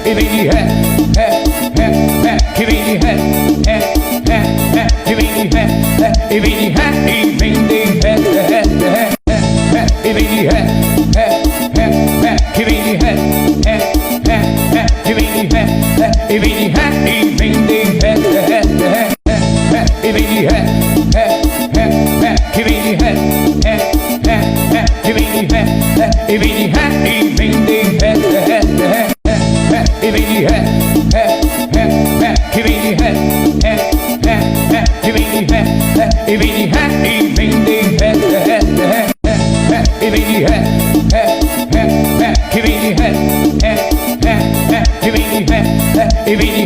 e vem de ré, que vem de ré, que vem de ré, e vem de ré, e vem de ré, e vem de ré, que vem de ré, que vem de ré, e vem de ré, e vem de ré, e vem de ré, que vem de ré, que vem de ré, e vem de ré, e vem de ré, e vem de ré, que vem de ré, que vem de ré, e vem de ré, e vem de ré, e vem de ré, que vem de ré, que vem de ré, e vem de